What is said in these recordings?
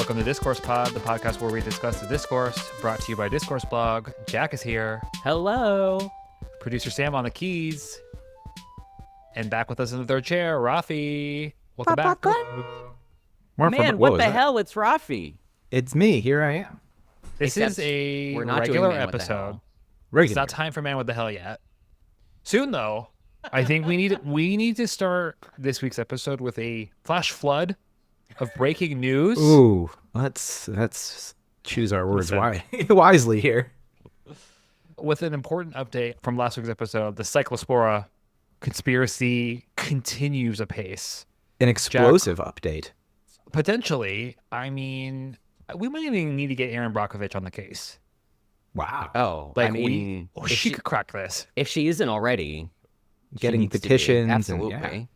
Welcome to Discourse Pod, the podcast where we discuss the discourse, brought to you by Discourse Blog. Jack is here. Hello. Producer Sam on the keys. And back with us in the third chair, Rafi. Welcome back. Man, what the hell? It's Rafi. It's me. Here I am. This Except is a we're not doing regular Man What the episode. Hell. It's Regular. not time for Man What the Hell yet. Soon, though, I think we need to start this week's episode with a flash flood of breaking news. Ooh, let's choose our words wisely here. With an important update from last week's episode, the Cyclospora conspiracy continues apace. An explosive update. Potentially, I mean, we might even need to get Aaron Brockovich on the case. Wow. Oh, Like, I mean, she could crack this. if she isn't already, she Getting needs to be. petitions. Absolutely. And,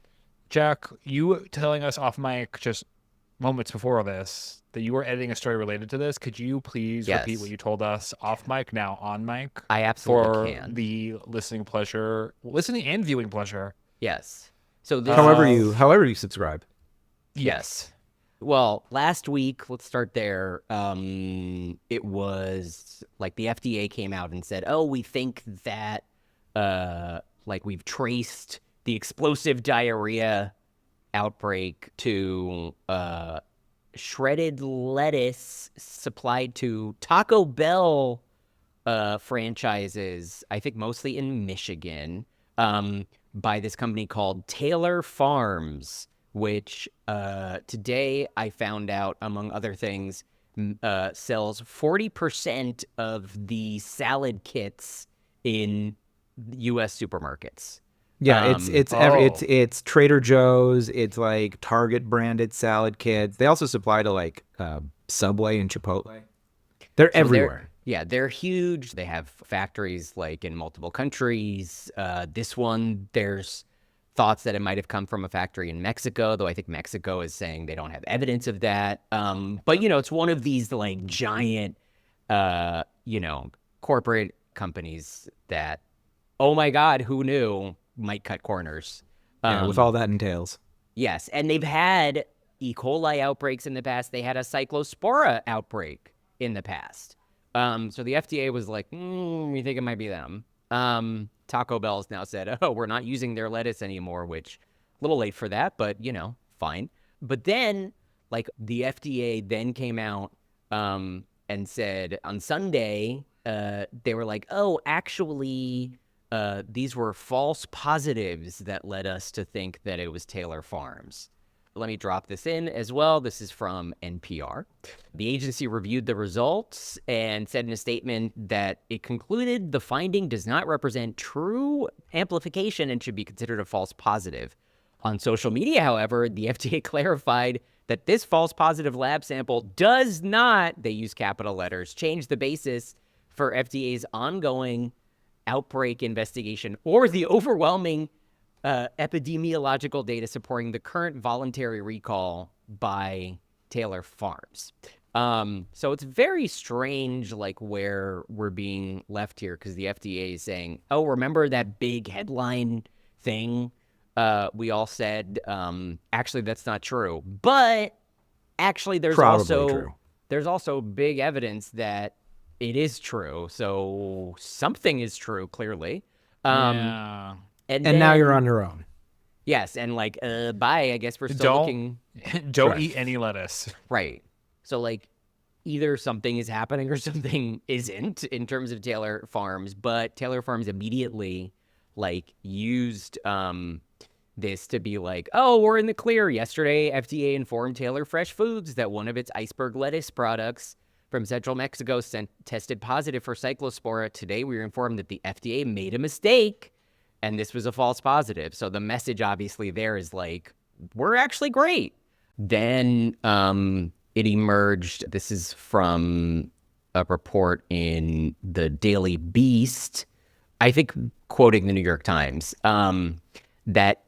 Jack, you telling us off mic just moments before this that you were editing a story related to this. Could you please repeat Yes. what you told us off mic, now on mic? I absolutely For can. the listening and viewing pleasure. Yes. So this, however you subscribe. yes. Well, last week, let's start there. It was like the FDA came out and said, "Oh, we think that like we've traced the explosive diarrhea outbreak to shredded lettuce supplied to Taco Bell franchises, I think mostly in Michigan, by this company called Taylor Farms, which today I found out, among other things, sells 40% of the salad kits in U.S. supermarkets. Yeah, it's Trader Joe's. It's like Target branded salad kits. They also supply to like Subway and Chipotle. They're everywhere. They're huge. They have factories like in multiple countries. This one, there's thoughts that it might have come from a factory in Mexico, though I think Mexico is saying they don't have evidence of that. But it's one of these like giant, corporate companies that, oh my God, who knew, might cut corners. With all that entails. Yes, and they've had E. coli outbreaks in the past. They had a cyclospora outbreak in the past. So the FDA was like, we think it might be them. Taco Bell's now said, oh, we're not using their lettuce anymore, which a little late for that, but, fine. But then, like, the FDA then came out and said on Sunday, they were like, oh, actually, these were false positives that led us to think that it was Taylor Farms. Let me drop this in as well. This is from NPR. The agency reviewed the results and said in a statement that it concluded the finding does not represent true amplification and should be considered a false positive. On social media, however, the FDA clarified that this false positive lab sample does not, they use capital letters, change the basis for FDA's ongoing outbreak investigation or the overwhelming epidemiological data supporting the current voluntary recall by Taylor Farms. So it's very strange, like, where we're being left here, because the FDA is saying, oh, remember that big headline thing we all said? Actually, that's not true. But actually, there's also big evidence that it is true. So something is true, clearly. Yeah. And now you're on your own. Yes, and like, bye. I guess we're still looking. Don't eat any lettuce. Right. So like, either something is happening or something isn't in terms of Taylor Farms. But Taylor Farms immediately like used this to be like, oh, we're in the clear. Yesterday, FDA informed Taylor Fresh Foods that one of its iceberg lettuce products from central Mexico tested positive for cyclospora. Today, we were informed that the FDA made a mistake. And this was a false positive. So the message obviously there is like, we're actually great. Then it emerged, this is from a report in the Daily Beast, I think quoting the New York Times, that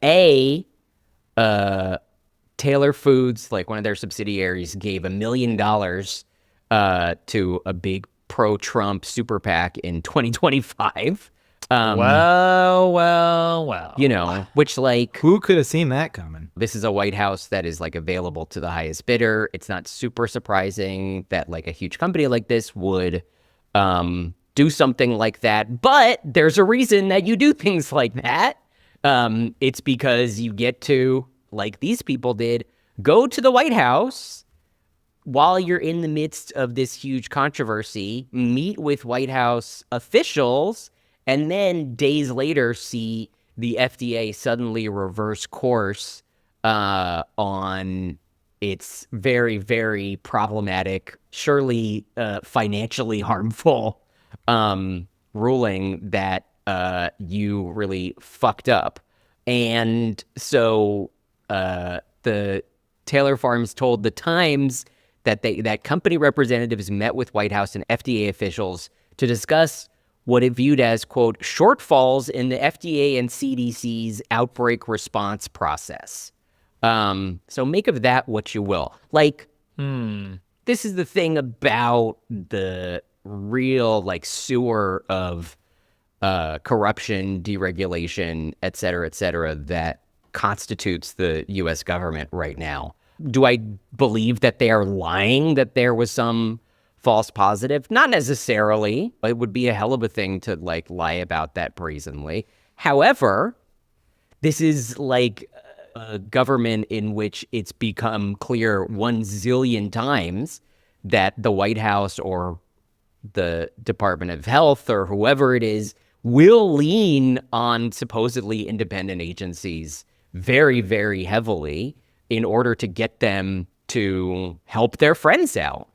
Taylor Foods, like one of their subsidiaries, gave $1 million to a big pro-Trump super PAC in 2025. Well. You know, which like Who could have seen that coming? this is a White House that is like available to the highest bidder. It's not super surprising that like a huge company like this would do something like that. But there's a reason that you do things like that. It's because you get to, like these people did, go to the White House while you're in the midst of this huge controversy, meet with White House officials, and then days later see the FDA suddenly reverse course on its very, very problematic, surely financially harmful ruling that you really fucked up. And so the Taylor Farms told the Times that company representatives met with White House and FDA officials to discuss what it viewed as, quote, shortfalls in the FDA and CDC's outbreak response process. So make of that what you will. Like, this is the thing about the real, like, sewer of corruption, deregulation, et cetera, that constitutes the U.S. government right now. Do I believe that they are lying, that there was some false positive? Not necessarily. It would be a hell of a thing to like lie about that brazenly. However, this is like a government in which it's become clear 1 zillion times that the White House or the Department of Health or whoever it is will lean on supposedly independent agencies very, very heavily in order to get them to help their friends out,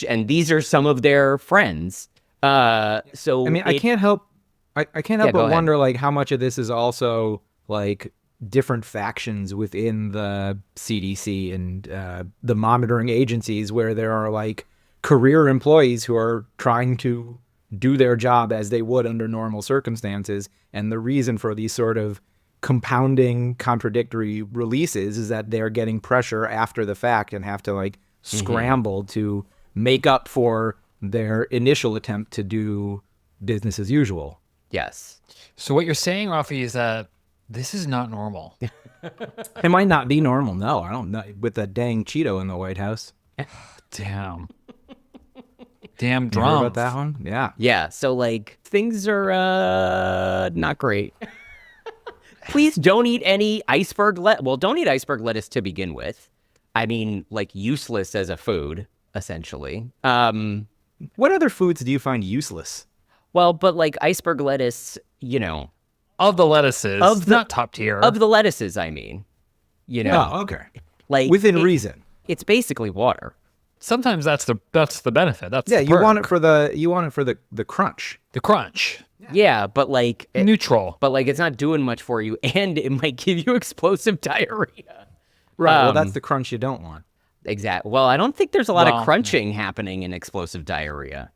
and these are some of their friends. So I mean, I can't help but go wonder like how much of this is also like different factions within the CDC and the monitoring agencies where there are like career employees who are trying to do their job as they would under normal circumstances. And the reason for these sort of compounding contradictory releases is that they're getting pressure after the fact and have to like scramble to make up for their initial attempt to do business as usual. Yes. So what you're saying, Rafi, is that this is not normal. It might not be normal. No, I don't know. With a dang Cheeto in the White House. Damn You heard drums. about that one? Yeah. Yeah. So like things are not great. Please don't eat any iceberg lettuce. Well, don't eat iceberg lettuce to begin with. I mean, like useless as a food, essentially. What other foods do you find useless? Well, but like iceberg lettuce, you know, Of the lettuces, not top tier. of the lettuces, I mean, you know, Oh, okay. like Within reason. it's basically water. Sometimes that's the benefit. That's Yeah, the you want it perk. for the crunch. the crunch. Yeah, but like Neutral. but like it's not doing much for you, and it might give you explosive diarrhea. Right. Well, that's the crunch you don't want. Exactly. Well, I don't think there's a lot Well, of crunching happening in explosive diarrhea.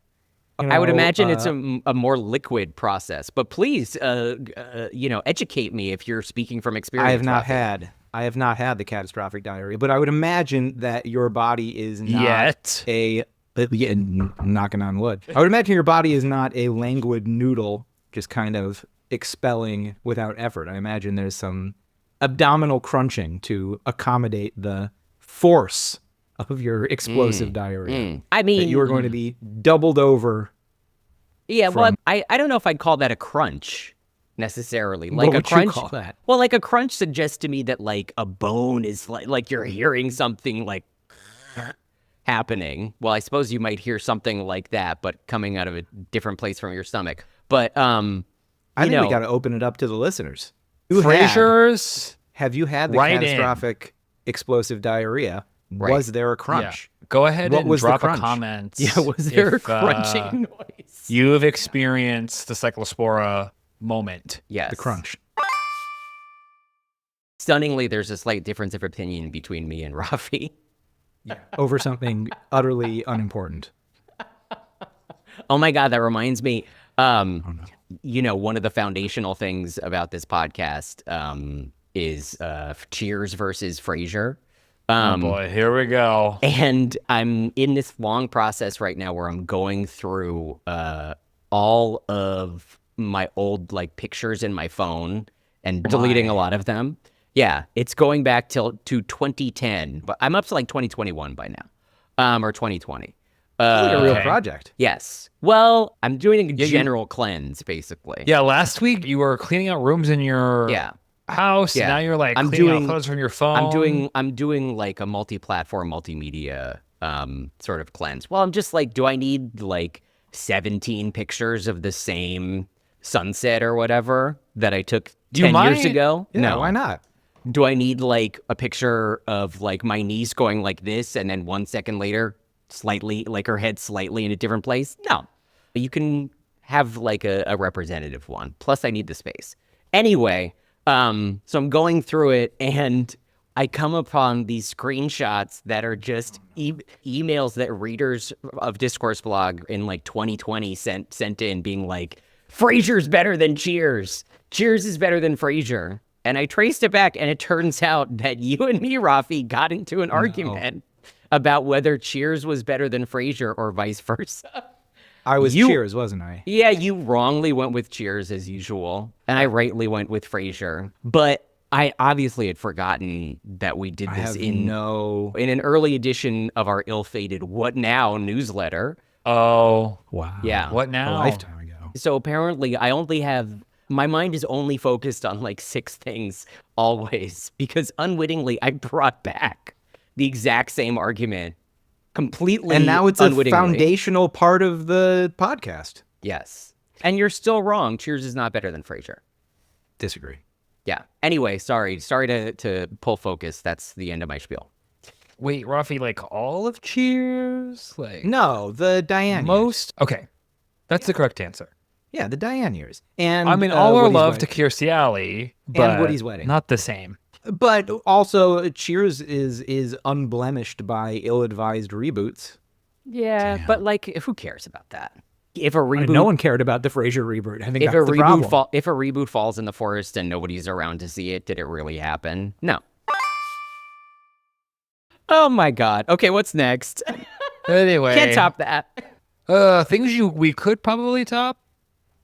You I would know, imagine it's a more liquid process. But please, educate me if you're speaking from experience. I have not had the catastrophic diarrhea, but I would imagine that your body is not Yet. knocking on wood. I would imagine your body is not a languid noodle just kind of expelling without effort. I imagine there's some abdominal crunching to accommodate the force of your explosive diarrhea. I That mean, you are going to be doubled over. yeah. Well, I don't know if I'd call that a crunch necessarily. Like What a would you crunch. call that? Well, like a crunch suggests to me that like a bone is like you're hearing something like happening. Well, I suppose you might hear something like that, but coming out of a different place from your stomach. But I you think know, we got to open it up to the listeners. Frasier's. Have you had the Right in. catastrophic explosive diarrhea? Right. Was there a crunch? Yeah. Go ahead What and was the drop a crunch? comment. yeah, was there a if, crunching noise? You have experienced the Cyclospora moment. Yes. The crunch. Stunningly, there's a slight difference of opinion between me and Rafi. Over something utterly unimportant. Oh my God, that reminds me. You know, one of the foundational things about this podcast is Cheers versus Frasier. Oh boy, here we go. And I'm in this long process right now where I'm going through all of my old like pictures in my phone and deleting a lot of them. Yeah, it's going back to 2010, but I'm up to like 2021 by now, or 2020. Like a real Okay. project. Yes. Well, I'm doing a general cleanse, basically. Yeah, last week you were cleaning out rooms in your Yeah. house. Yeah. Now you're like I'm cleaning doing- out photos from your phone. I'm doing like a multi-platform, multimedia sort of cleanse. Well, I'm just like, do I need like 17 pictures of the same sunset or whatever that I took Do you 10 years mind- ago? Yeah, No. why not? Do I need like a picture of like my niece going like this and then 1 second later slightly like her head slightly in a different place? No. You can have like a representative one. Plus I need the space. Anyway, so I'm going through it and I come upon these screenshots that are just emails that readers of Discourse blog in like 2020 sent in being like, Frasier's better than Cheers. Cheers is better than Frasier. And I traced it back, and it turns out that you and me, Rafi, got into an argument about whether Cheers was better than Frasier or vice versa. I was You- Cheers, wasn't I? Yeah, you wrongly went with Cheers as usual, and I rightly went with Frasier. But I obviously had forgotten that we did I this have in an early edition of our ill-fated What Now newsletter. Oh, Wow. Yeah. what A now? lifetime ago. So apparently I only have my mind is only focused on like 6 things always because unwittingly I brought back the exact same argument completely And now it's a unwittingly. foundational part of the podcast. Yes. And you're still wrong. Cheers is not better than Frasier. Disagree. Yeah. Anyway, sorry to pull focus. That's the end of my spiel. Wait, Rafi, like all of Cheers? Like No, the Diane years. most? Okay, that's the correct answer. Yeah, the Diane years. And I mean, all our Woody's love wedding. to Kirstie Alley, but Woody's wedding. not the same. But also, Cheers is unblemished by ill-advised reboots. Yeah, but like who cares about that? If a reboot No one cared about the Frasier reboot. I think if that's a the reboot problem. if a reboot falls in the forest and nobody's around to see it, did it really happen? No. Oh my god. Okay, what's next? Anyway, Can't top that. things we could probably top.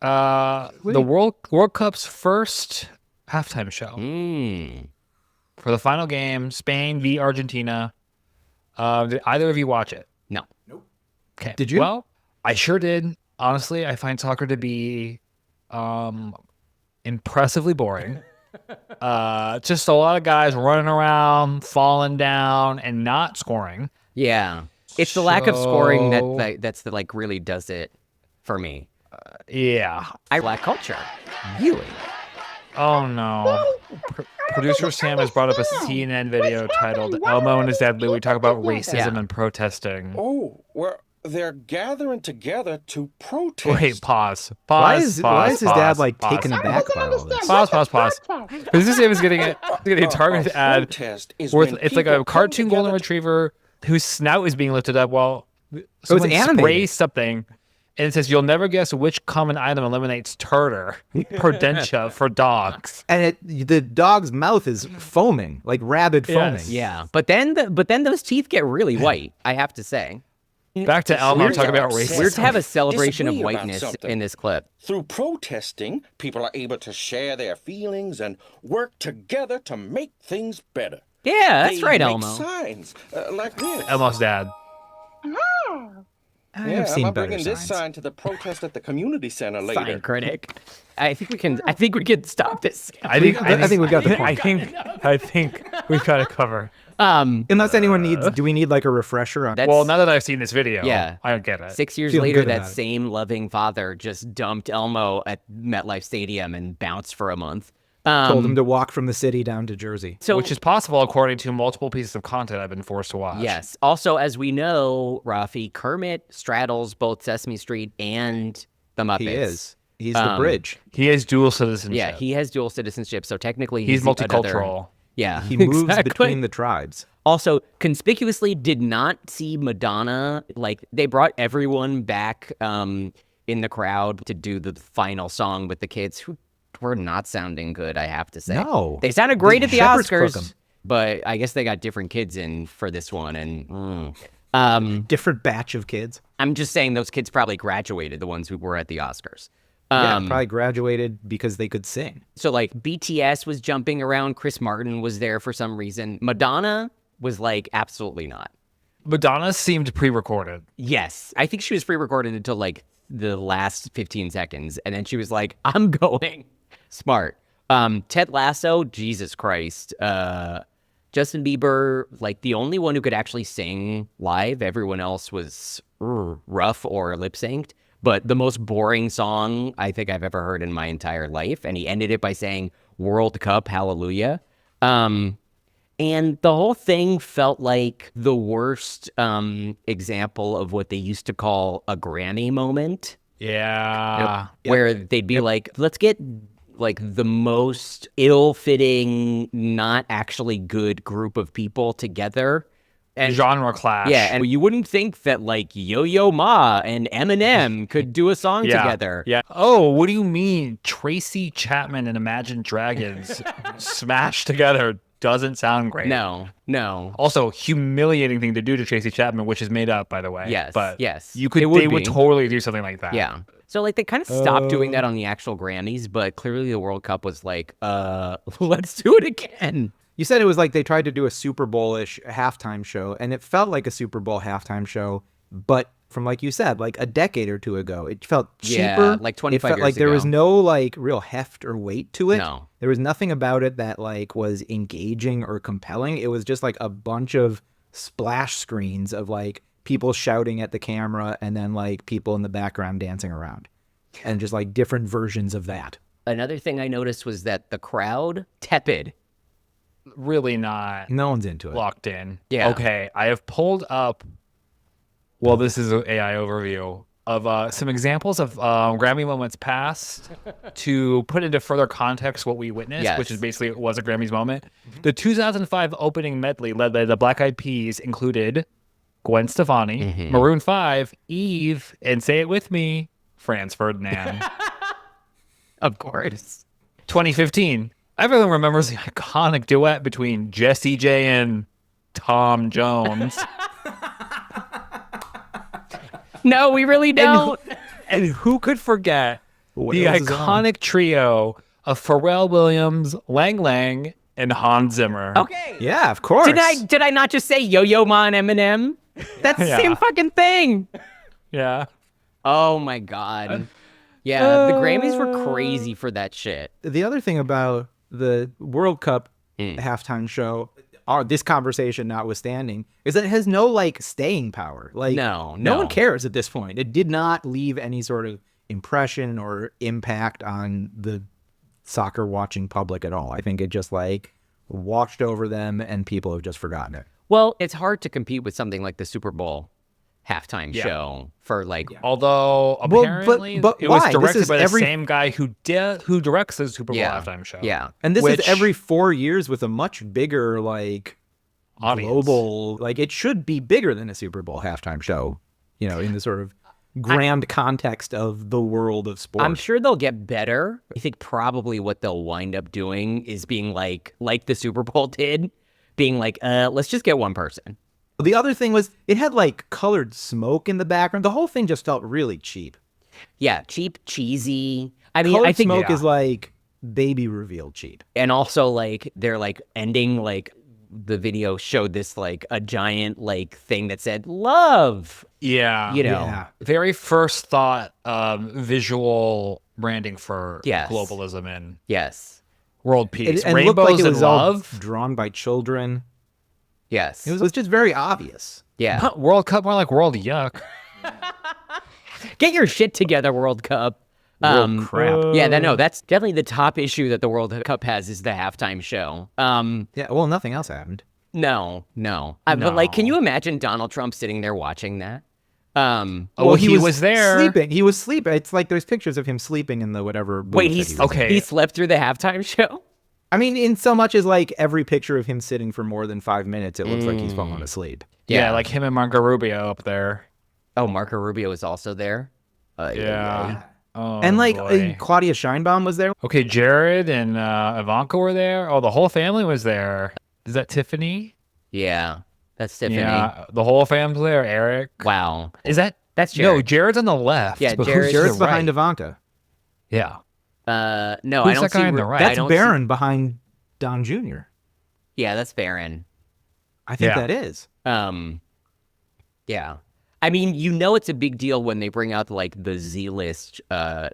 The World Cup's first halftime show Mm. for the final game, Spain v Argentina. Did either of you watch it? No. Okay. Did you? Well, I sure did. Honestly, I find soccer to be impressively boring. Just a lot of guys running around, falling down, and not scoring. Yeah. It's the lack of scoring So- that's the like really does it for me. Yeah. I lack culture. Really? Oh no. Producer Sam has brought up a CNN video titled Elmo and his dad Louie talk about racism Yeah. and protesting. Oh, well, they're gathering together to protest. Wait, pause. Why Pause. is pause, his pause, dad like pause. taken aback by all this? Pause. Producer Sam is getting a targeted ad Protest is with when it's like a people come cartoon golden together retriver whose snout is being lifted up while someone animated. sprays something. And it says, "You'll never guess which common item eliminates tartar, prudentia for dogs." And the dog's mouth is foaming, like rabid foaming. Yes. Yeah. But then those teeth get really white, I have to say. Back to Elmo Weird talking about upset. racism. Weird to have a celebration of Disagree about whiteness something. in this clip. Through protesting, people are able to share their feelings and work together to make things better. Yeah, that's They right, make Elmo. signs like this. Elmo's dad. I've seen I'm better bringing this signs. sign to the protest at the community center later. Sign critic. I think we can stop this. I think we got the point. I think we've got it covered. Unless anyone needs, do we need like a refresher on? That's, Well, now that I've seen this video, Yeah. I don't get it. 6 years Feeling later, good that about it. same loving father just dumped Elmo at MetLife Stadium and bounced for a month. Told him to walk from the city down to Jersey. So, Which is possible according to multiple pieces of content I've been forced to watch. yes. Also, as we know, Rafi, Kermit straddles both Sesame Street and the Muppets. He is. He's the bridge. He has dual citizenship. Yeah, he has dual citizenship, so technically He's another- multicultural. Yeah, He moves exactly. between the tribes. Also, conspicuously did not see Madonna. Like, they brought everyone back in the crowd to do the final song with the kids who were not sounding good, I have to say. No. They sounded great at the Shepherd's crook 'em. Oscars, but I guess they got different kids in for this one. And Different batch of kids. I'm just saying those kids probably graduated, the ones who were at the Oscars. Probably graduated because they could sing. So like BTS was jumping around. Chris Martin was there for some reason. Madonna was like, absolutely not. Madonna seemed pre-recorded. Yes. I think she was pre-recorded until like the last 15 seconds. And then she was like, I'm going. Smart. Ted Lasso, Jesus Christ. Justin Bieber, like the only one who could actually sing live. Everyone else was rough or lip synced. But the most boring song I think I've ever heard in my entire life. And he ended it by saying, World Cup, hallelujah. And the whole thing felt like the worst example of what they used to call a Grammy moment. Yeah. Where they'd be like, let's get like the most ill-fitting, not actually good group of people together. And Genre clash. yeah, and you wouldn't think that like Yo-Yo Ma and Eminem could do a song yeah. together. Yeah. Oh, what do you mean? Tracy Chapman and Imagine Dragons smashed together doesn't sound great. No. Also, humiliating thing to do to Tracy Chapman, which is made up, by the way. Yes, But yes. you could. It would They would be. totally do something like that. Yeah. So like they kind of stopped doing that on the actual Grammys, but clearly the World Cup was like, let's do it again. You said it was like they tried to do a Super Bowl-ish halftime show, and it felt like a Super Bowl halftime show, but from like you said, like a decade or two ago, it felt cheaper. Yeah, like 25 It felt years like there was ago. no like real heft or weight to it. No. There was nothing about it that like was engaging or compelling. It was just like a bunch of splash screens of like people shouting at the camera and then like people in the background dancing around. And just like different versions of that. Another thing I noticed was that the crowd tepid. Really not No one's into it. locked in. Yeah. Okay. I have pulled up. Well, this is an AI overview of some examples of Grammy moments past to put into further context what we witnessed, Yes. which is basically it was a Grammys moment. The 2005 opening medley led by the Black Eyed Peas included Gwen Stefani, Maroon 5, Eve, and say it with me, Franz Ferdinand. Of course. 2015. Everyone remembers the iconic duet between Jessie J and Tom Jones. No, we really don't. And who could forget the else is on? iconic trio of Pharrell Williams, Lang Lang, and Hans Zimmer? Okay. Yeah, of course. Did I not just say Yo-Yo Ma and Eminem? That's the Yeah. same fucking thing. Yeah. Oh my God. Yeah, the Grammys were crazy for that shit. The other thing about the World Cup halftime show, this conversation notwithstanding, is that it has no like staying power. Like No. one cares at this point. It did not leave any sort of impression or impact on the soccer watching public at all. I think it just like washed over them and people have just forgotten it. Well, it's hard to compete with something like the Super Bowl halftime show for like Although Well, but- apparently but it was why? This directed is by the every- same guy who directs the Super Bowl halftime show. Yeah. And this Which- is every 4 years with a much bigger like Audience. global, like it should be bigger than a Super Bowl halftime show, you know, in the sort of grand context of the world of sports. I'm sure they'll get better. I think probably what they'll wind up doing is being like the Super Bowl did, being like, let's just get one person. The other thing was it had like colored smoke in the background. The whole thing just felt really cheap. Yeah, cheap, cheesy. I mean, Colored I think smoke is like baby reveal cheap. and also like they're like ending like the video showed this like a giant like thing that said love, Yeah. you know. Yeah. Very first thought visual branding for Yes. globalism and Yes. world peace. And it looked Rainbows like it was and love. all drawn by children. Yes. It was just very obvious. yeah. World Cup, more like World Yuck. Get your shit together, World Cup. Crap. Yeah, that's definitely the top issue that the World Cup has is the halftime show. Yeah, well, nothing else happened. No. But like, can you imagine Donald Trump sitting there watching that? Well, he was there. sleeping. He was sleeping. It's like there's pictures of him sleeping in the whatever. booth Wait, that he's he was in. okay. He slept through the halftime show. I mean, in so much as like every picture of him sitting for more than 5 minutes, it looks like he's fallen asleep. Yeah, like him and Marco Rubio up there. Oh, Marco Rubio was also there. Yeah. Oh, And like boy. Claudia Scheinbaum was there. Okay, Jared and Ivanka were there. Oh, the whole family was there. Is that Tiffany? Yeah, that's Tiffany. Yeah, the whole family's there. Eric. Wow. Is that? That's No, Jared. Jared's on the left. Yeah, but who's Jared's to Jared's the behind right? Ivanka. Yeah. No, Who's I don't that guy see on the Ru- right? I That's don't Barron behind Don Jr. Yeah, that's Barron. I think Yeah. that is. Yeah. I mean, you know it's a big deal when they bring out like the Z-list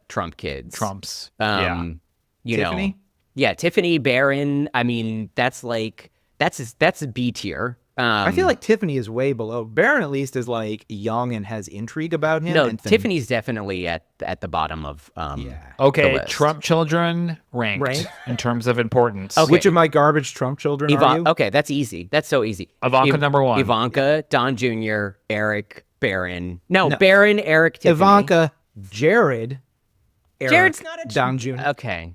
Trump kids. Trumps. You Tiffany? know. Yeah, Tiffany, Barron. I mean, that's a B tier. I feel like Tiffany is way below. Barron at least is like young and has intrigue about him. no, and Tiffany's definitely at the bottom of the Okay, list. Trump children ranked in terms of importance. Okay. Which of my garbage Trump children are you? Okay, that's easy. That's so easy. Ivanka number 1. Ivanka, Don Jr., Eric, Barron. No, Barron, Eric, Tiffany. Ivanka, Jared, Eric, Jared's not a Don Jr. Okay.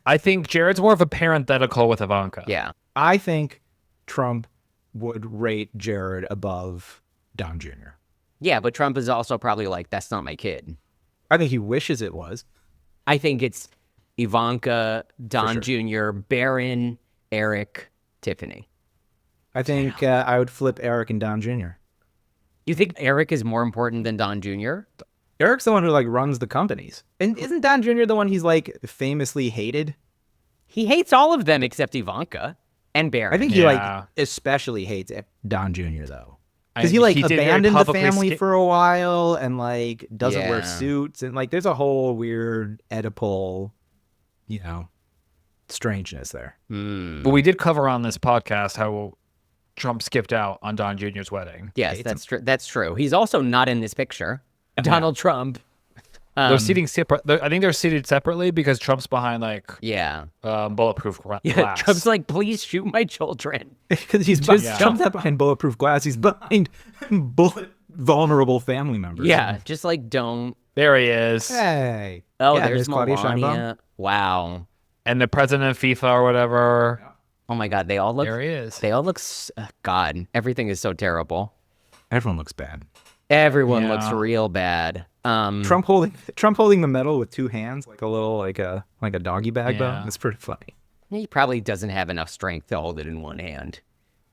I think Jared's more of a parenthetical with Ivanka. Yeah. I think Trump would rate Jared above Don Jr. Yeah, but Trump is also probably like, that's not my kid. I think he wishes it was. I think it's Ivanka, Don Jr., Barron, Eric, Tiffany. I think I would flip Eric and Don Jr. You think Eric is more important than Don Jr.? Eric's the one who like runs the companies. And isn't Don Jr. the one he's like famously hated? He hates all of them except Ivanka and Barron. I think he Yeah. like especially hates Don Jr. though. Because he He like did very abandoned the publicly family for a while and like doesn't wear Yeah. suits and like there's a whole weird Oedipal, strangeness there. But we did cover on this podcast how Trump skipped out on Don Jr.'s wedding. Yes, that's true. That's true. He's also not in this picture. Donald Trump. They're seating separate. I think they're seated separately because Trump's behind like Yeah. bulletproof glass. Yeah. Trump's like, please shoot my children. Because he's Just Trump's not behind bulletproof glass. He's behind vulnerable family members. Yeah. Just like don't. There he is. Hey. Oh, Yeah, there's Claudia Sheinbaum. Melania. Wow. And the president of FIFA or whatever. Oh my God. They all look. There he is. They all look. God, everything is so terrible. Everyone looks bad. Everyone Yeah. looks real bad. Trump holding the medal with two hands, like a little like a doggy bag though. Yeah. It's pretty funny. He probably doesn't have enough strength to hold it in one hand.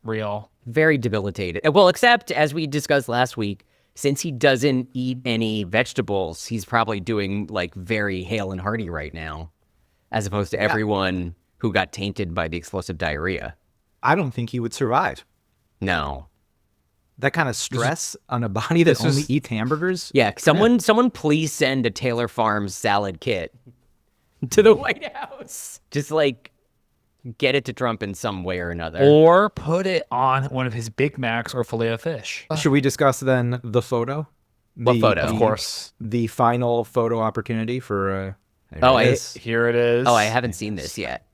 Real. Very debilitated. Well, except as we discussed last week, since he doesn't eat any vegetables, he's probably doing like very hale and hearty right now, as opposed to everyone who got tainted by the explosive diarrhea. I don't think he would survive. No. That kind of stress on a body that only is- eats hamburgers. Yeah, someone please send a Taylor Farms salad kit to the White House. Just like get it to Trump in some way or another. Or put it on one of his Big Macs or filet of fish. Should we discuss then the photo? What photo? Of course. The final photo opportunity for. Here it is. I haven't seen this yet.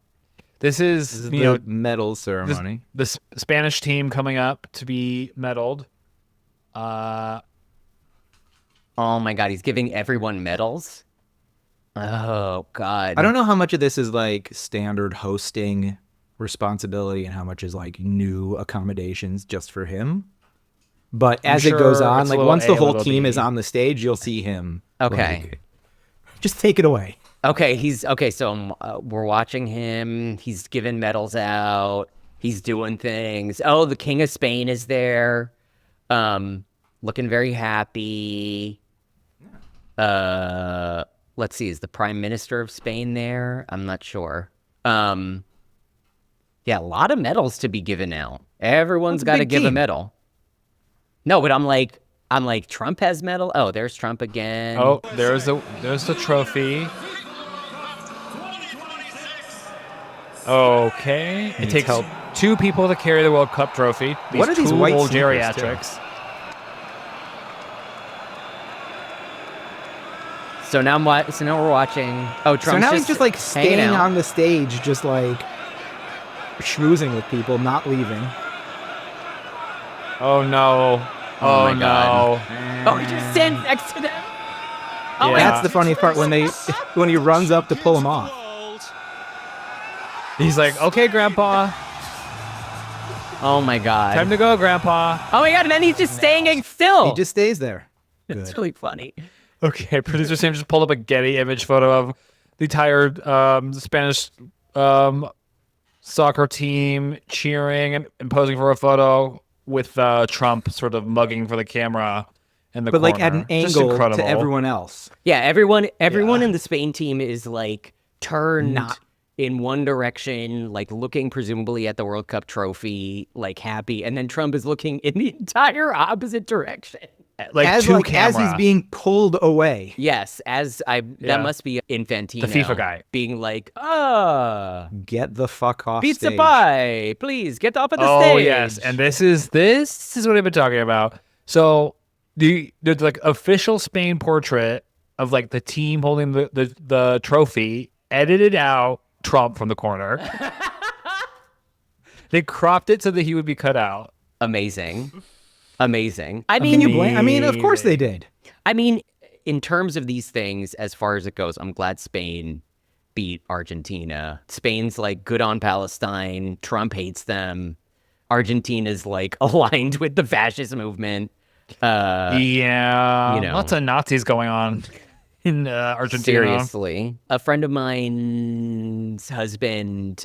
This is, This is you the know, medal ceremony. the Spanish team coming up to be medaled. Oh my God, he's giving everyone medals. Oh God. I don't know how much of this is like standard hosting responsibility and how much is like new accommodations just for him. But as it goes sure on, it's a like little once the A, a whole little team B. is on the stage, you'll see him. Okay. like, just take it away. Okay, so we're watching him. He's giving medals out. He's doing things. Oh, the King of Spain is there. Looking very happy. Let's see, is the Prime Minister of Spain there? I'm not sure. Yeah, a lot of medals to be given out. Everyone's That's a got to big give a team. medal. No, but I'm like, Trump has medal. Oh, there's Trump again. Oh, there's the trophy. Okay. It takes help. 2 people to carry the World Cup trophy. What are these two white old sneakers, geriatrics? So now we're watching. Oh, Trump's So now he's just like hanging staying out. on the stage, just like schmoozing with people, not leaving. Oh no. Oh, my no. God. Oh, he just stands next to them. Oh, Yeah. That's the funny part when he runs up to pull him off. He's like, okay, Grandpa, Oh my God. time to go, Grandpa. Oh my God, and then he's just staying still. He just stays there. It's really funny. Okay, producer Sam just pulled up a Getty image photo of the entire Spanish soccer team cheering and posing for a photo with Trump sort of mugging for the camera in the but corner. like at an Just angle incredible. to everyone else. Yeah, everyone in the Spain team is like turned Not- in one direction, like looking presumably at the World Cup trophy, like happy, and then Trump is looking in the entire opposite direction. Like as to like camera. as he's being pulled away. Yes, Yeah. that must be Infantino, The FIFA guy. being like, Get the fuck off pizza stage. pie, please get up at the Oh stage. yes, and this is what I've been talking about. So there's like official Spain portrait of like the team holding the trophy, edited out Trump from the corner. They cropped it so that he would be cut out. Amazing. I mean, Can you blame? I mean, of course they did. in terms of these things, as far as it goes, I'm glad Spain beat Argentina. Spain's like good on Palestine. Trump hates them. Argentina's like aligned with the fascist movement. Yeah, you know. lots of Nazis going on in Argentina. Seriously. A friend of mine's husband,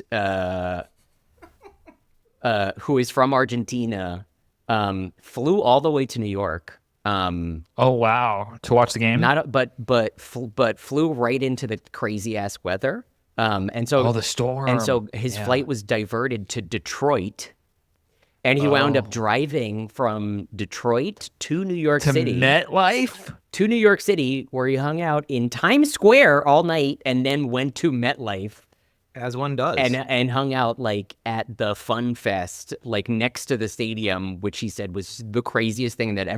who is from Argentina, flew all the way to New York. Oh wow, to watch the game. But flew right into the crazy ass weather. And so the storm. And so his flight was diverted to Detroit, and he wound up driving from Detroit to New York to City. MetLife. To New York City, where he hung out in Times Square all night, and then went to MetLife As one does. and hung out like at the Fun Fest, like next to the stadium, which he said was the craziest thing that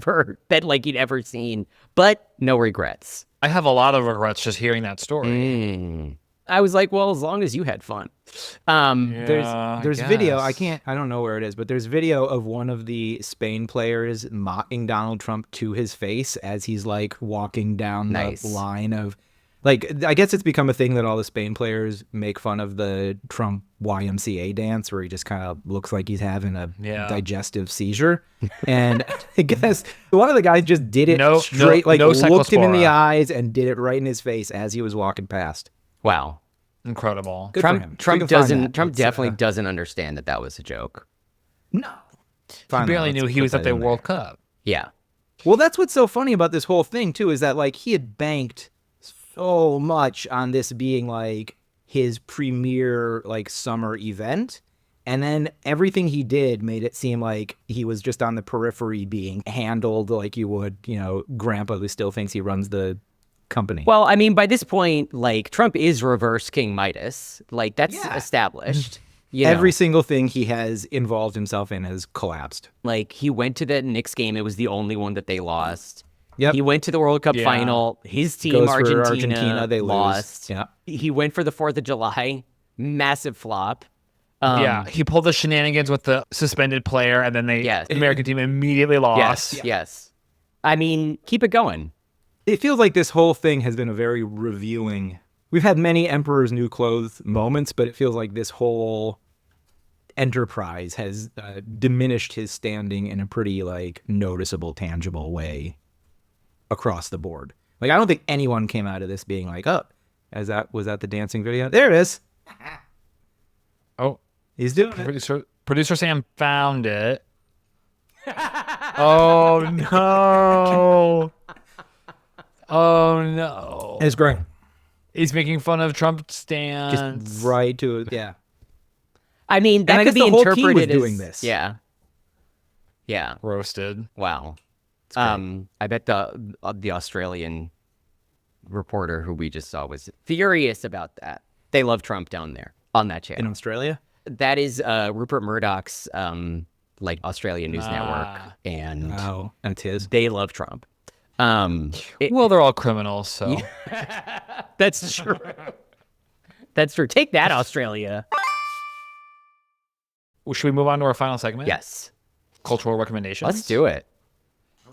like he'd ever seen. But no regrets. I have a lot of regrets just hearing that story. I was like, well, as long as you had fun. There's video. I don't know where it is, but there's video of one of the Spain players mocking Donald Trump to his face as he's like walking down Nice. the line of, like, I guess it's become a thing that all the Spain players make fun of the Trump YMCA dance where he just kind of looks like he's having a digestive seizure. And I guess one of the guys just did it straight, looked him in the eyes and did it right in his face as he was walking past. Wow. Incredible. Good for him. Trump We can find that. Trump It's, definitely doesn't understand that was a joke. No. He barely knew he was at the World Cup. Yeah. Well, that's what's so funny about this whole thing, too, is that, like, he had banked so much on this being, like, his premier, like, summer event. And then everything he did made it seem like he was just on the periphery being handled like you would, Grandpa who still thinks he runs the company. Well, I mean, by this point, like, Trump is reverse King Midas. Like, that's established. Every single thing he has involved himself in has collapsed. Like, he went to the Knicks game. It was the only one that they lost. Yep. He went to the World Cup final. His team, Goes for Argentina, they lost. lose. Yeah. He went for the 4th of July. Massive flop. He pulled the shenanigans with the suspended player, and then the American team immediately lost. Yes. I mean, keep it going. It feels like this whole thing has been a very revealing. We've had many Emperor's New Clothes moments, but it feels like this whole enterprise has diminished his standing in a pretty like noticeable, tangible way across the board. Like, I don't think anyone came out of this being like, "Oh, was that the dancing video? There it is." Oh, he's doing it. Producer Sam found it. Oh no! Oh no! It's great. He's making fun of Trump stands. Just right to it. Yeah. I mean, that I could guess be the whole team interpreted was as doing this. Yeah. Yeah. Roasted. Wow. I bet the Australian reporter who we just saw was furious about that. They love Trump down there on that channel. In Australia? That is Rupert Murdoch's like Australian news network, and that's his. They love Trump. Well, they're all criminals, so that's true. That's true. Take that, Australia. Well, should we move on to our final segment? Yes. Cultural recommendations. Let's do it.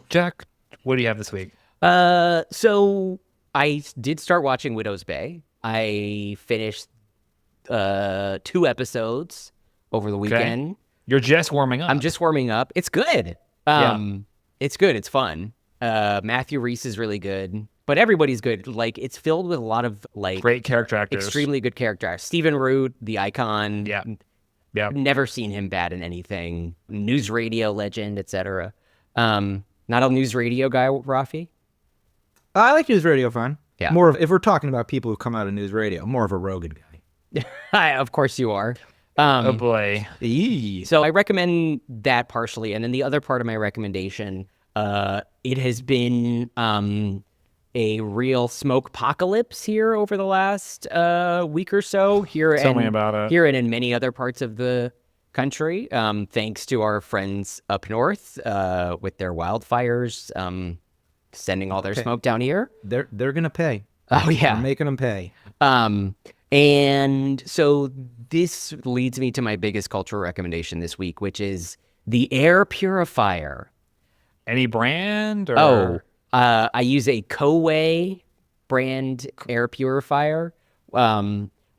Jack, what do you have this week? So I did start watching Widow's Bay. I finished 2 episodes over the weekend. You're just warming up. I'm just warming up. It's good. It's good. It's fun. Matthew Rhys is really good, but everybody's good. Like, it's filled with a lot of like great character actors, extremely good character actors. Stephen Root, the icon. Yeah. Never seen him bad in anything. News radio legend, etc. Not a news radio guy, Rafi? I like news radio fine. Yeah. More of, if we're talking about people who come out of news radio, more of a Rogan guy. Of course you are. Oh boy. So I recommend that partially, and then the other part of my recommendation, it has been a real smoke apocalypse here over the last week or so. Tell me about it. Here and in many other parts of the country, thanks to our friends up north with their wildfires, sending all their smoke down here. They're gonna pay. Oh yeah, We're making them pay. And so this leads me to my biggest cultural recommendation this week, which is the air purifier. Any brand? Or... I use a Kowei brand air purifier,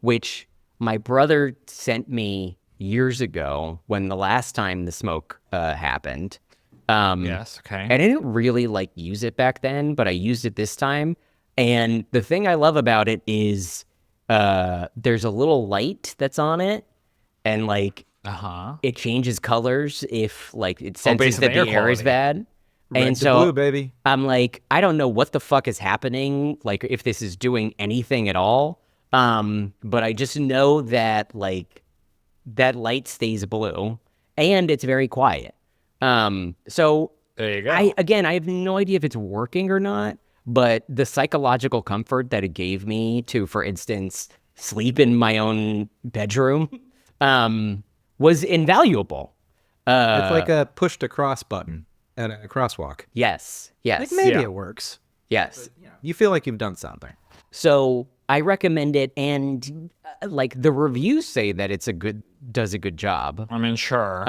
which my brother sent me years ago when the last time the smoke happened. Yes, okay. And I didn't really use it back then, but I used it this time. And the thing I love about it is there's a little light that's on it, and it changes colors if it senses based on that the the air air is quality. bad. Red And to so blue, baby. I'm I don't know what the fuck is happening, if this is doing anything at all. But I just know that that light stays blue and it's very quiet. So There you go. I have no idea if it's working or not, but the psychological comfort that it gave me to, for instance, sleep in my own bedroom, was invaluable. It's like a push to cross button at a crosswalk. Yes. Like maybe Yeah. it works. Yes. You feel like you've done something. So I recommend it, and the reviews say that does a good job. I mean, sure.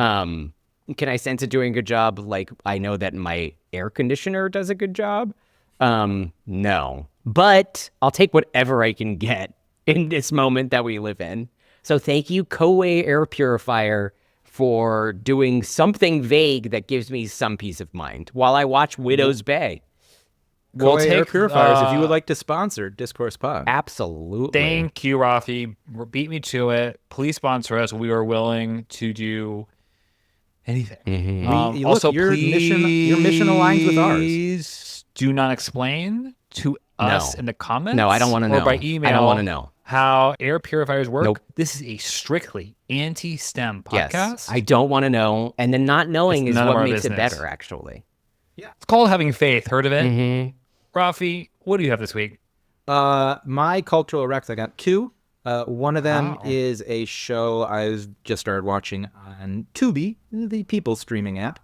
Can I sense it doing a good job? I know that my air conditioner does a good job. No, but I'll take whatever I can get in this moment that we live in. So thank you, Kowei Air Purifier, for doing something vague that gives me some peace of mind while I watch Widow's Bay. We'll Kowei air take, purifiers if you would like to sponsor Discourse Pod. Absolutely. Thank you, Rafi. Beat me to it. Please sponsor us. We are willing to do anything. Look, Also, your please, mission aligns with ours. Please do not explain to us in the comments. No, I don't wanna Or know. by email. I don't wanna know. How air purifiers work. Nope. This is a strictly anti-STEM podcast. Yes, I don't want to know. And then not knowing It's is none of what our makes business. it better, actually. It's called having faith. Heard of it? Rafi, what do you have this week? My cultural recs, I got two. One of them Wow. is a show I've just started watching on Tubi, the people streaming app.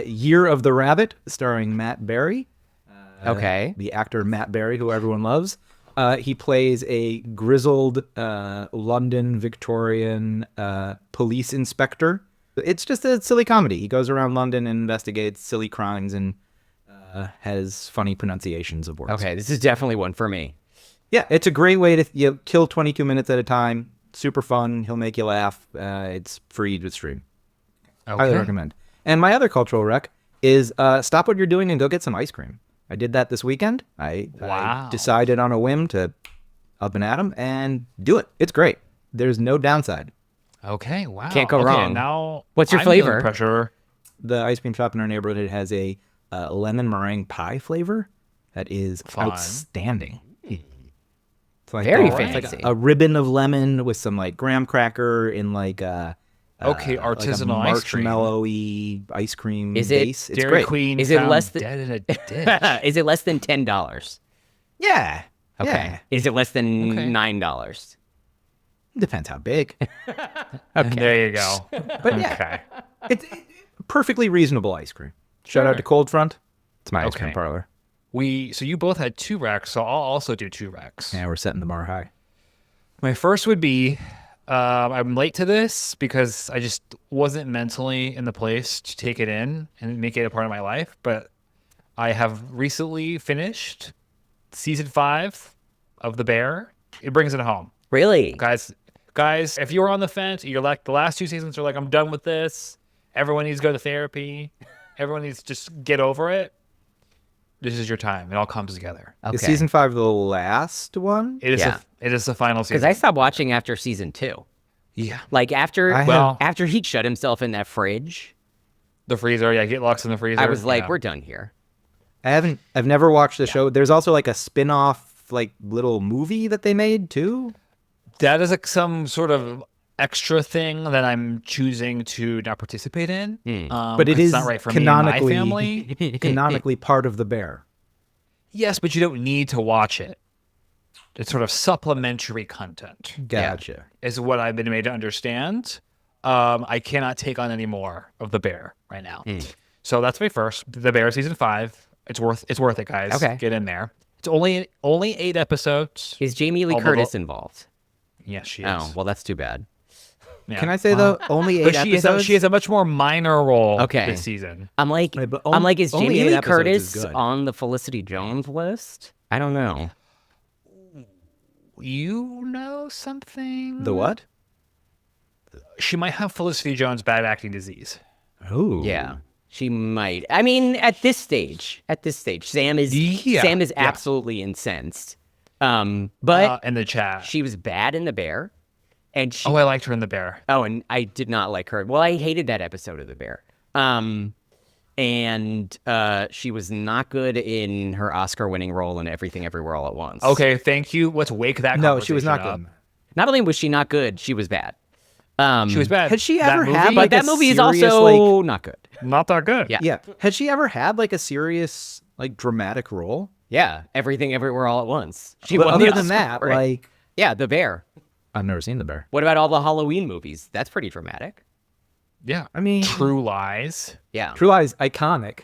Year of the Rabbit, starring Matt Berry. Okay. The actor Matt Berry, who everyone loves. He plays a grizzled London Victorian police inspector. It's just a silly comedy. He goes around London and investigates silly crimes and has funny pronunciations of words. Okay, this is definitely one for me. Yeah, it's a great way to kill 22 minutes at a time. Super fun. He'll make you laugh. It's free to stream. Highly recommend. And my other cultural rec is stop what you're doing and go get some ice cream. I did that this weekend. I decided on a whim to up and at 'em and do it. It's great. There's no downside. Okay, wow. Can't go wrong. Now, What's your I'm feeling flavor? Pressure. The ice cream shop in our neighborhood has a lemon meringue pie flavor that is Fun. outstanding. It's like Very it's like fancy. a ribbon of lemon with some graham cracker in Artisanal ice cream. marshmallowy ice cream Is it base. It's Dairy great. Queen Is it found less than- dead in a ditch. Is it less than $10? Yeah. Okay. Yeah. Is it less than Okay. $9? Depends how big. There you go. But yeah. Okay. It's perfectly reasonable ice cream. Shout out to Cold Front. It's my ice cream Okay. parlor. So you both had 2 recs, so I'll also do 2 recs. Yeah, we're setting the bar high. My first would be, I'm late to this because I just wasn't mentally in the place to take it in and make it a part of my life. But I have recently finished season 5 of The Bear. It brings it home. Really? Guys, if you were on the fence, you're like, the last 2 seasons are like, I'm done with this. Everyone needs to go to therapy. Everyone needs to just get over it. This is your time. It all comes together. Okay. Is season 5 the last one? It is. Yeah. It is the final Because season. I stopped watching after season 2. Yeah. After I have- after he shut himself in that fridge, The freezer, yeah, get locked in the freezer. I was like, yeah. we're done here. I've never watched the show. There's also like a spin-off like little movie that they made too. That is like some sort of extra thing that I'm choosing to not participate in. But it 'cause is it's not right for me and my canonically family. canonically part of The Bear. Yes, but you don't need to watch it. It's sort of supplementary content. Gotcha. Is what I've been made to understand. I cannot take on any more of The Bear right now. So that's my first. The Bear season 5. It's worth it, guys. Okay. Get in there. It's only 8 episodes. Is Jamie Lee Although- Curtis involved? Yes, she is. Oh, well, that's too bad. Yeah. Can I say though, only 8 But episodes? she has a much more minor role Okay. this season. I'm like, Right, but is only Jamie 8 Lee episodes is Curtis good. on the Felicity Jones list? I don't know. You know something? The what? She might have Felicity Jones' bad acting disease. Oh. Yeah, she might. I mean, at this stage, Sam is Yeah. absolutely incensed. But In the chat. she was bad in The Bear, and she. Oh, I liked her in The Bear. Oh, and I did not like her. Well, I hated that episode of The Bear. And she was not good in her Oscar-winning role in Everything Everywhere All at Once. Okay, thank you. Let's wake that No, she was not conversation good. up. Not only was she not good, she was bad. She was bad. Had she That ever movie? had, But like, that a movie is serious, also not good. Not that good. Yeah. Yeah. Had she ever had like a serious like dramatic role? Yeah, Everything Everywhere All at Once. She But won other the than Oscar that, for it. like Yeah, The Bear. I've never seen The Bear. What about all the Halloween movies? That's pretty dramatic. Yeah. I mean, True Lies. Yeah. True Lies, iconic.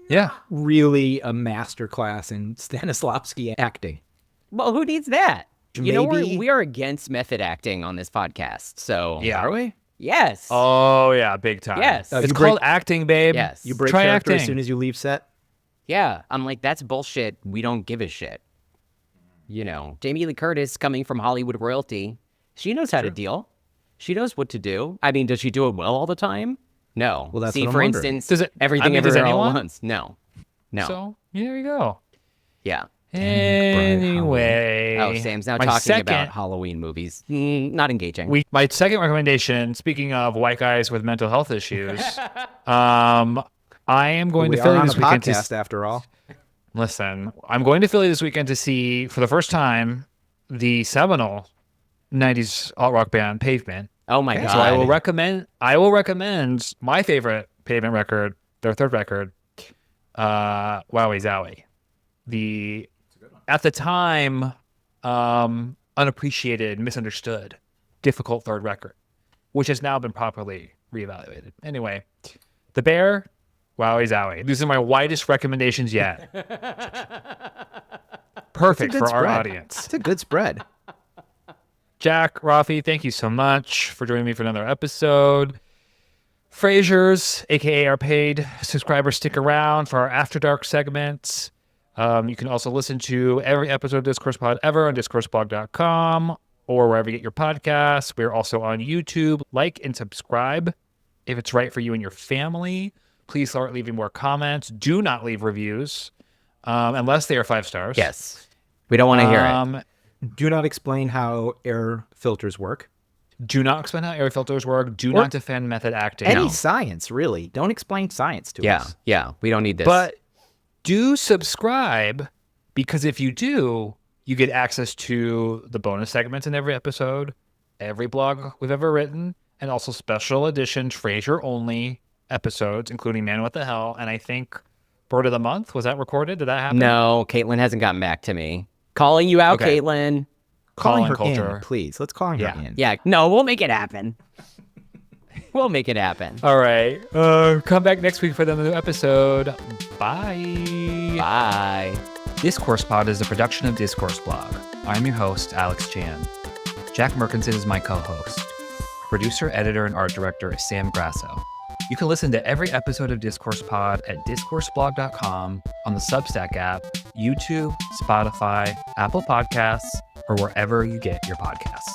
Yeah. Really a masterclass in Stanislavski acting. Well, who needs that? You know, Maybe- we are against method acting on this podcast. So, Yeah. Are we? yes. Oh, yeah, big time. Yes. It's you called break- acting, babe. Yes. You break Try character acting. as soon as you leave set. Yeah. I'm like, that's bullshit. We don't give a shit. You know, Jamie Lee Curtis coming from Hollywood royalty, she knows how to deal. She knows what to do. I mean, does she do it well all the time? No. Well, that's See, what I'm for wondering. instance, Does it- Everything I mean, does Everywhere All at anyone? Once. No. No. So, there you go. Yeah. Anyway. Oh, Sam's now my talking second, about Halloween movies. Not engaging. My second recommendation, speaking of white guys with mental health issues, I am going We to are Philly on this a weekend podcast to after all. listen. I'm going to Philly this weekend to see, for the first time, the seminal 90s alt rock band Pavement. Oh my god. So I will recommend my favorite Pavement record, their third record, Wowie Zowie. The at the time unappreciated, misunderstood, difficult third record, which has now been properly reevaluated. Anyway, The Bear, Wowie Zowie. These are my widest recommendations yet. Perfect It's a for good our spread. audience. It's a good spread. Jack, Rafi, thank you so much for joining me for another episode. Frasers, aka our paid subscribers, stick around for our After Dark segments. You can also listen to every episode of Discourse Pod ever on discourseblog.com or wherever you get your podcasts. We're also on YouTube. Like and subscribe if it's right for you and your family. Please start leaving more comments. Do not leave reviews unless they are 5 stars. Yes. We don't want to hear it. Do not explain how air filters work. Do not explain how air filters work. Do not defend method acting. Any science, really. Don't explain science to Yeah. us. Yeah. We don't need this. But do subscribe, because if you do, you get access to the bonus segments in every episode, every blog we've ever written, and also special edition Frasier only episodes, including Man What the Hell. And I think Bird of the Month, was that recorded? Did that happen? no, Caitlin hasn't gotten back to me. Calling you out, Okay. Caitlin. Calling Colin her culture. in, please. Let's call her Yeah. in. Yeah. No, we'll make it happen. We'll make it happen. All right. Come back next week for another new episode. Bye. Bye. Discourse Pod is a production of Discourse Blog. I'm your host, Alex Chan. Jack Merkinson is my co-host. Producer, editor, and art director is Sam Grasso. You can listen to every episode of Discourse Pod at discourseblog.com, on the Substack app, YouTube, Spotify, Apple Podcasts, or wherever you get your podcasts.